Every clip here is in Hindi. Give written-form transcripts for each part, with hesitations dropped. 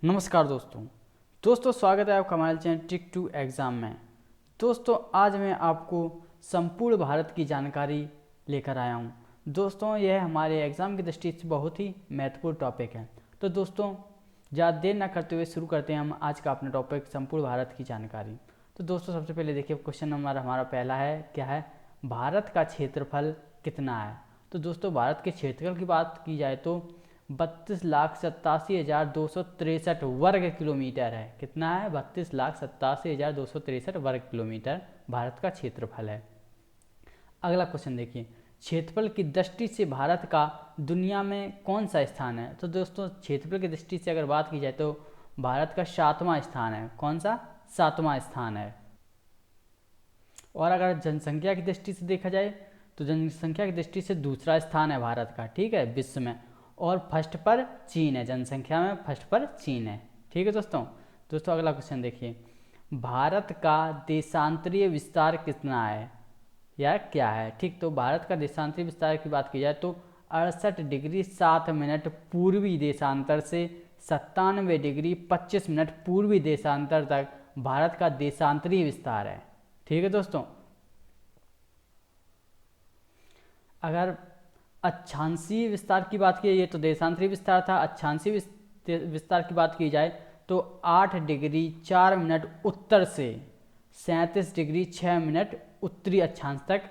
नमस्कार दोस्तों स्वागत है आपका हमारे चैनल ट्रिक टू एग्ज़ाम में। दोस्तों आज मैं आपको संपूर्ण भारत की जानकारी लेकर आया हूं। दोस्तों यह हमारे एग्ज़ाम की दृष्टि से बहुत ही महत्वपूर्ण टॉपिक है। तो दोस्तों ज़्यादा देर ना करते हुए शुरू करते हैं हम आज का अपना टॉपिक संपूर्ण भारत की जानकारी। तो दोस्तों सबसे पहले देखिए क्वेश्चन नंबर हमारा पहला है, क्या है, भारत का क्षेत्रफल कितना है। तो दोस्तों भारत के क्षेत्रफल की बात की जाए तो 32,87,263 वर्ग किलोमीटर है। कितना है? 32,87,263 वर्ग किलोमीटर भारत का क्षेत्रफल है। अगला क्वेश्चन देखिए, क्षेत्रफल की दृष्टि से भारत का दुनिया में कौन सा स्थान है। तो दोस्तों क्षेत्रफल की दृष्टि से अगर बात की जाए तो भारत का 7वां स्थान है। कौन सा? 7वां स्थान है। और अगर जनसंख्या की दृष्टि से देखा जाए तो जनसंख्या की दृष्टि से दूसरा स्थान है भारत का, ठीक है, विश्व में। और फर्स्ट पर चीन है, जनसंख्या में फर्स्ट पर चीन है, ठीक है दोस्तों अगला क्वेश्चन देखिए, भारत का देशांतरीय विस्तार कितना है या क्या है। ठीक, तो भारत का देशांतरीय विस्तार की बात की जाए तो 68 डिग्री 7 मिनट पूर्वी देशांतर से 97 डिग्री 25 मिनट पूर्वी देशांतर तक भारत का देशांतरीय विस्तार है, ठीक है दोस्तों। अगर अक्षांशीय विस्तार की बात की, ये तो देशांतरीय विस्तार था। अक्षांशीय विस्तार की बात की जाए तो 8 डिग्री 4 मिनट उत्तर से 37 डिग्री 6 मिनट उत्तरी अक्षांश तक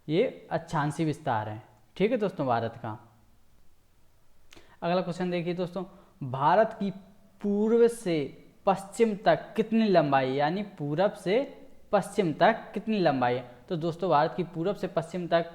ये अक्षांशीय विस्तार है, ठीक है दोस्तों भारत का। अगला क्वेश्चन देखिए दोस्तों, भारत की पूर्व से पश्चिम तक कितनी लंबाई, यानी पूरब से पश्चिम तक कितनी लंबाई है। तो दोस्तों भारत की पूरब से पश्चिम तक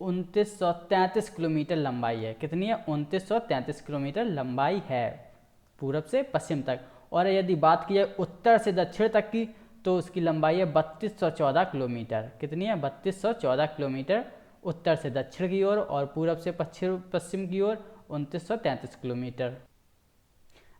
2933 किलोमीटर लंबाई है। कितनी है? 2933 किलोमीटर लंबाई है पूरब से पश्चिम तक। और यदि बात की जाए उत्तर से दक्षिण तक की तो उसकी लंबाई है 3214 किलोमीटर। कितनी है? 3214 किलोमीटर उत्तर से दक्षिण की ओर और पूरब से पश्चिम की ओर 2933 किलोमीटर।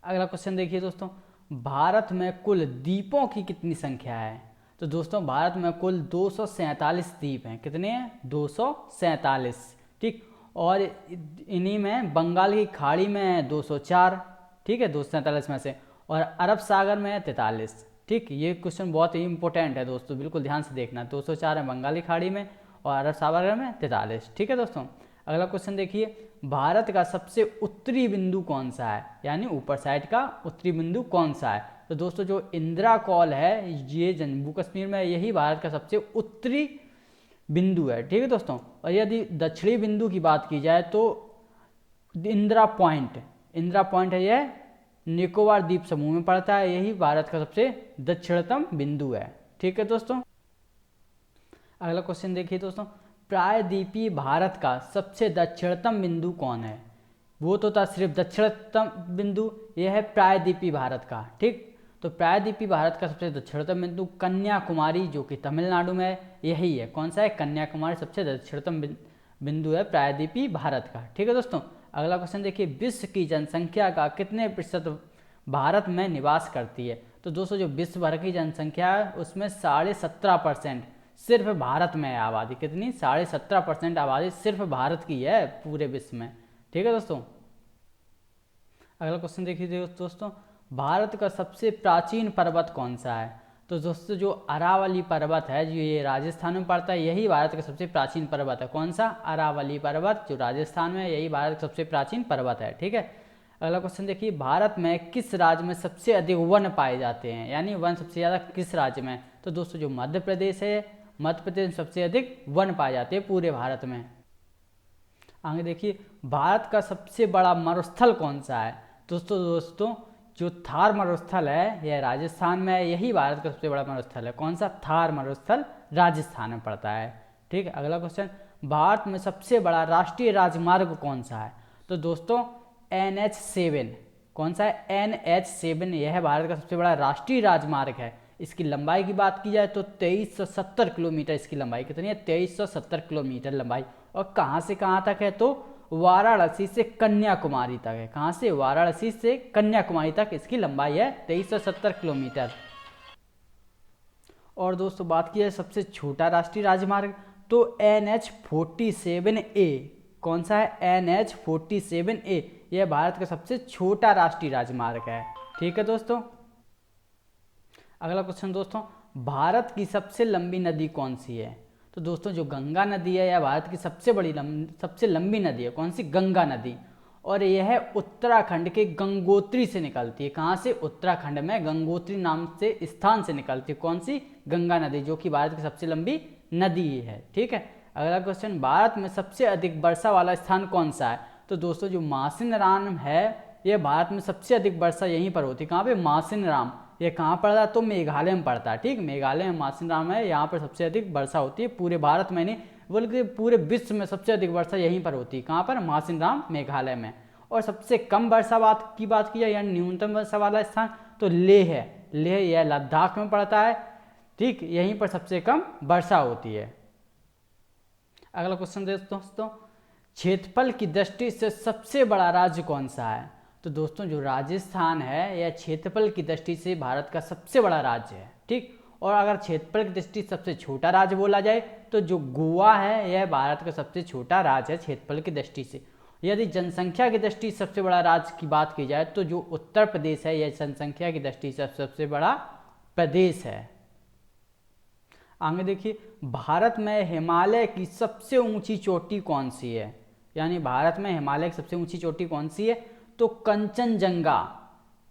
अगला क्वेश्चन देखिए दोस्तों, भारत में कुल द्वीपों की कितनी संख्या है। तो दोस्तों भारत में कुल 247 द्वीप हैं। कितने हैं? 247, ठीक। और इन्हीं में बंगाल की खाड़ी में है 204, ठीक है, 247 में से। और अरब सागर में है 43, ठीक। ये क्वेश्चन बहुत ही इंपॉर्टेंट है दोस्तों, बिल्कुल ध्यान से देखना। 204 है बंगाल की खाड़ी में और अरब सागर में 43, ठीक है दोस्तों। अगला क्वेश्चन देखिए, भारत का सबसे उत्तरी बिंदु कौन सा है, यानी ऊपर साइड का उत्तरी बिंदु कौन सा है। तो दोस्तों जो इंदिरा कॉल है ये जम्मू कश्मीर में, यही भारत का सबसे उत्तरी बिंदु है, ठीक है दोस्तों। और यदि दक्षिणी बिंदु की बात की जाए तो इंदिरा पॉइंट है, यह निकोबार द्वीप समूह में पड़ता है, यही भारत का सबसे दक्षिणतम बिंदु है, ठीक है दोस्तों। अगला क्वेश्चन देखिए दोस्तों, प्रायद्वीपीय भारत का सबसे दक्षिणतम बिंदु कौन है। वो तो था सिर्फ दक्षिणतम बिंदु, यह है प्रायद्वीपीय भारत का, ठीक। तो प्रायद्वीपीय भारत का सबसे दक्षिणतम बिंदु कन्याकुमारी, जो कि तमिलनाडु में है, यही है। कौन सा है? कन्याकुमारी सबसे दक्षिणतम बिंदु है प्रायद्वीपीय भारत का, ठीक है दोस्तों। अगला क्वेश्चन देखिए, विश्व की जनसंख्या का कितने प्रतिशत भारत में निवास करती है। तो दोस्तों जो विश्व भर की जनसंख्या है उसमें 17.5% सिर्फ भारत में है आबादी। कितनी? 17.5% आबादी सिर्फ भारत की है पूरे विश्व में, ठीक है दोस्तों। अगला क्वेश्चन देखिए दोस्तों, भारत का सबसे प्राचीन पर्वत कौन सा है। तो दोस्तों जो अरावली पर्वत है, जो ये राजस्थान में पड़ता है, यही भारत का सबसे प्राचीन पर्वत है। कौन सा? अरावली पर्वत, जो राजस्थान में है, यही भारत का सबसे प्राचीन पर्वत है, ठीक है। अगला क्वेश्चन देखिए, भारत में किस राज्य में सबसे अधिक वन पाए जाते हैं, यानी वन सबसे ज़्यादा किस राज्य में। तो दोस्तों जो मध्य प्रदेश है, मध्य प्रदेश में सबसे अधिक वन पाए जाते हैं पूरे भारत में। आगे देखिए, भारत का सबसे बड़ा मरुस्थल कौन सा है। दोस्तों जो थार मरुस्थल है यह राजस्थान में है, यही भारत का सबसे बड़ा मरुस्थल है। कौन सा? थार मरुस्थल राजस्थान में पड़ता है, ठीक है। अगला क्वेश्चन, भारत में सबसे बड़ा राष्ट्रीय राजमार्ग कौन सा है। तो दोस्तों NH7, कौन सा है? NH7, यह भारत का सबसे बड़ा राष्ट्रीय राजमार्ग है। इसकी लंबाई की बात की जाए तो 2370 किलोमीटर इसकी लंबाई। कितनी है? 2370 किलोमीटर लंबाई। और कहाँ से कहाँ तक है? तो वाराणसी से कन्याकुमारी तक है। कहाँ से? वाराणसी से कन्याकुमारी तक इसकी लंबाई है 2370 किलोमीटर। और दोस्तों बात की जाए सबसे छोटा राष्ट्रीय राजमार्ग तो NH47A, कौन सा है? NH47A, यह भारत का सबसे छोटा राष्ट्रीय राजमार्ग है, ठीक है दोस्तों। अगला क्वेश्चन दोस्तों, भारत की सबसे लंबी नदी कौन सी है? तो दोस्तों जो गंगा नदी है, या भारत की सबसे लंबी नदी है, कौन सी? गंगा नदी। और यह उत्तराखंड के गंगोत्री से निकलती है। कहाँ से? उत्तराखंड में गंगोत्री नाम से स्थान से निकलती है। कौन सी? गंगा नदी, जो कि भारत की सबसे लंबी नदी है। ठीक है। अगला क्वेश्चन, भारत में सबसे अधिक वर्षा वाला स्थान कौन सा है? तो दोस्तों जो मासिनराम है, यह भारत में सबसे अधिक वर्षा यहीं पर होती है। कहाँ पे? मासिनराम। ये कहाँ पड़ता है? तो मेघालय में पड़ता है। ठीक, मेघालय में मासिनराम है, यहाँ पर सबसे अधिक वर्षा होती है पूरे भारत में नहीं बल्कि पूरे विश्व में सबसे अधिक वर्षा यहीं पर होती है। कहाँ पर? मासिनराम, मेघालय में। और सबसे कम वर्षा की बात की जाए, यानी न्यूनतम वर्षा वाला स्थान, तो लेह है। लेह यह लद्दाख में पड़ता है। ठीक, यहीं पर सबसे कम वर्षा होती है। अगला क्वेश्चन दोस्तों, क्षेत्रफल की दृष्टि से सबसे बड़ा राज्य कौन सा है? तो दोस्तों जो राजस्थान है, यह क्षेत्रफल की दृष्टि से भारत का सबसे बड़ा राज्य है। ठीक, और अगर क्षेत्रफल की दृष्टि से सबसे छोटा राज्य बोला जाए, तो जो गोवा है, यह भारत का सबसे छोटा राज्य है क्षेत्रफल की दृष्टि से। यदि जनसंख्या की दृष्टि से सबसे बड़ा राज्य की बात की जाए, तो जो उत्तर प्रदेश है, यह जनसंख्या की दृष्टि से सबसे बड़ा प्रदेश है। आगे देखिए, भारत में हिमालय की सबसे ऊंची चोटी कौन सी है? यानी भारत में हिमालय की सबसे ऊंची चोटी कौन सी है? तो कंचनजंगा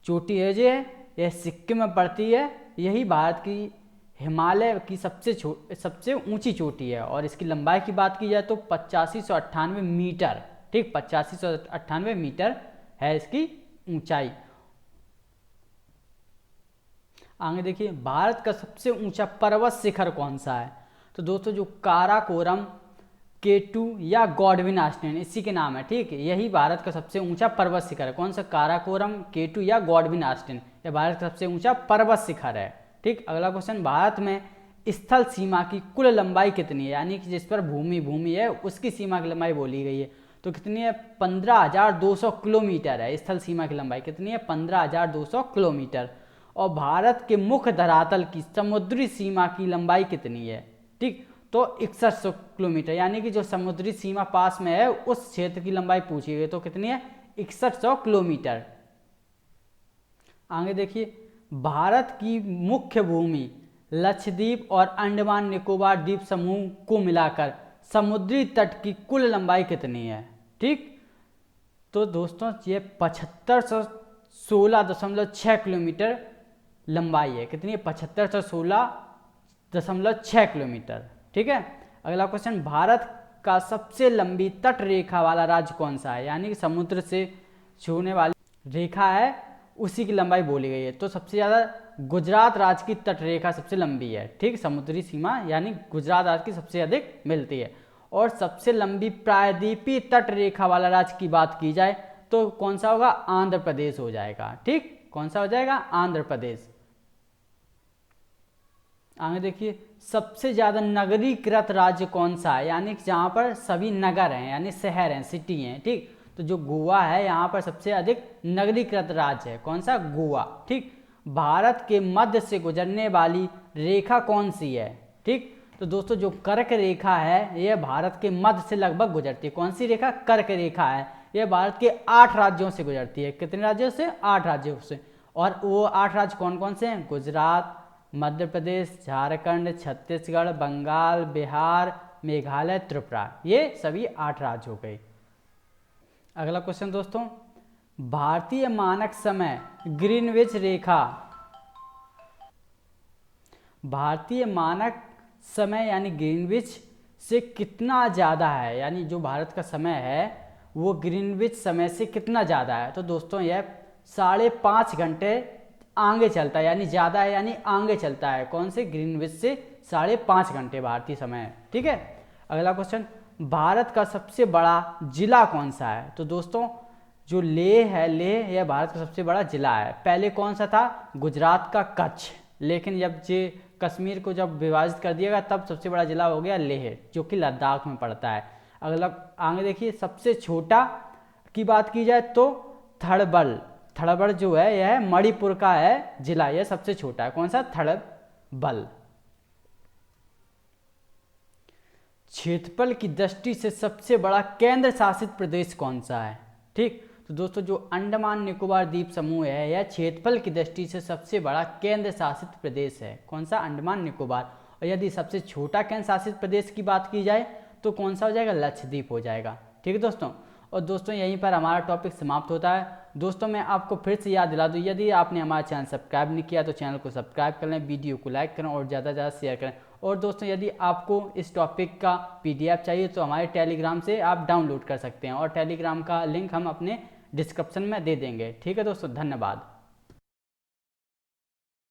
चोटी है जो है, यह सिक्किम में पड़ती है। यही भारत की हिमालय की सबसे ऊंची चोटी है। और इसकी लंबाई की बात की जाए तो 8598 मीटर। ठीक, 8598 मीटर है इसकी ऊंचाई। आगे देखिए, भारत का सबसे ऊंचा पर्वत शिखर कौन सा है? तो दोस्तों जो काराकोरम, K2 या गॉडविन आइलैंड, इसी के नाम है। ठीक, यही भारत का सबसे ऊंचा पर्वत शिखर है। कौन सा? काराकोरम, K2 या गॉडविन आइलैंड, यह भारत का सबसे ऊंचा पर्वत शिखर है। ठीक, अगला क्वेश्चन, भारत में स्थल सीमा की कुल लंबाई कितनी है? यानी कि जिस पर भूमि है उसकी सीमा की लंबाई बोली गई है। तो कितनी है? 15,200 किलोमीटर है। स्थल सीमा की लंबाई कितनी है? 15,200 किलोमीटर। और भारत के मुख्य धरातल की समुद्री सीमा की लंबाई कितनी है? ठीक, तो 6100 किलोमीटर। यानी कि जो समुद्री सीमा पास में है उस क्षेत्र की लंबाई पूछी गई, तो कितनी है? 6100 किलोमीटर। आगे देखिए, भारत की मुख्य भूमि लक्षद्वीप और अंडमान निकोबार द्वीप समूह को मिलाकर समुद्री तट की कुल लंबाई कितनी है? ठीक, तो दोस्तों ये 7516.6 किलोमीटर लंबाई है। कितनी है? 7516.6 किलोमीटर। ठीक है। अगला क्वेश्चन, भारत का सबसे लंबी तट रेखा वाला राज्य कौन सा है? यानी कि समुद्र से छूने वाली रेखा है उसी की लंबाई बोली गई है। तो सबसे ज़्यादा गुजरात राज्य की तट रेखा सबसे लंबी है। ठीक, समुद्री सीमा यानी गुजरात राज्य की सबसे अधिक मिलती है। और सबसे लंबी प्रायद्वीपीय तट रेखा वाला राज्य की बात की जाए तो कौन सा होगा? आंध्र प्रदेश हो जाएगा। ठीक, कौन सा हो जाएगा? आंध्र प्रदेश। आगे देखिए, सबसे ज्यादा नगरीकृत राज्य कौन सा है? यानी जहाँ पर सभी नगर हैं, यानी शहर हैं, सिटी हैं। ठीक, तो जो गोवा है यहाँ पर सबसे अधिक नगरीकृत राज्य है। कौन सा? गोवा। ठीक, भारत के मध्य से गुजरने वाली रेखा कौन सी है? ठीक, तो दोस्तों जो कर्क रेखा है यह भारत के मध्य से लगभग गुजरती है। कौन सी रेखा? कर्क रेखा है। यह भारत के 8 राज्यों से गुजरती है। कितने राज्यों से? 8 राज्यों से। और वो 8 राज्य कौन कौन से हैं? गुजरात, मध्य प्रदेश, झारखंड, छत्तीसगढ़, बंगाल, बिहार, मेघालय, त्रिपुरा, ये सभी 8 राज्य हो गए। अगला क्वेश्चन दोस्तों, भारतीय मानक समय ग्रीनविच रेखा, भारतीय मानक समय यानी ग्रीनविच से कितना ज़्यादा है? यानी जो भारत का समय है वो ग्रीनविच समय से कितना ज़्यादा है? तो दोस्तों यह 5.5 घंटे आगे चलता है, यानी ज़्यादा है, यानी आगे चलता है। कौन से? ग्रीनविच से 5.5 घंटे भारतीय समय है। ठीक है। अगला क्वेश्चन, भारत का सबसे बड़ा जिला कौन सा है? तो दोस्तों जो लेह है, लेह यह भारत का सबसे बड़ा जिला है। पहले कौन सा था? गुजरात का कच्छ, लेकिन जब कश्मीर को जब विभाजित कर दिया गया तब सबसे बड़ा जिला हो गया लेह, जो कि लद्दाख में पड़ता है। अगला आगे देखिए, सबसे छोटा की बात की जाए तो थड़बल जो है यह मणिपुर का है जिला, यह सबसे छोटा है। कौन सा? थड़बल। क्षेत्रफल की दृष्टि से सबसे बड़ा केंद्र शासित प्रदेश कौन सा है? ठीक, तो दोस्तों जो अंडमान निकोबार द्वीप समूह है यह क्षेत्रफल की दृष्टि से सबसे बड़ा केंद्र शासित प्रदेश है। कौन सा? अंडमान निकोबार। और यदि सबसे छोटा केंद्र शासित प्रदेश की बात की जाए तो कौन सा हो जाएगा? लक्षद्वीप हो जाएगा। ठीक है दोस्तों। और दोस्तों यहीं पर हमारा टॉपिक समाप्त होता है। दोस्तों मैं आपको फिर से याद दिला दूँ, यदि आपने हमारा चैनल सब्सक्राइब नहीं किया तो चैनल को सब्सक्राइब कर लें, वीडियो को लाइक करें और ज़्यादा से ज़्यादा शेयर करें। और दोस्तों यदि आपको इस टॉपिक का PDF चाहिए तो हमारे टेलीग्राम से आप डाउनलोड कर सकते हैं और टेलीग्राम का लिंक हम अपने डिस्क्रिप्शन में दे देंगे। ठीक है दोस्तों, धन्यवाद।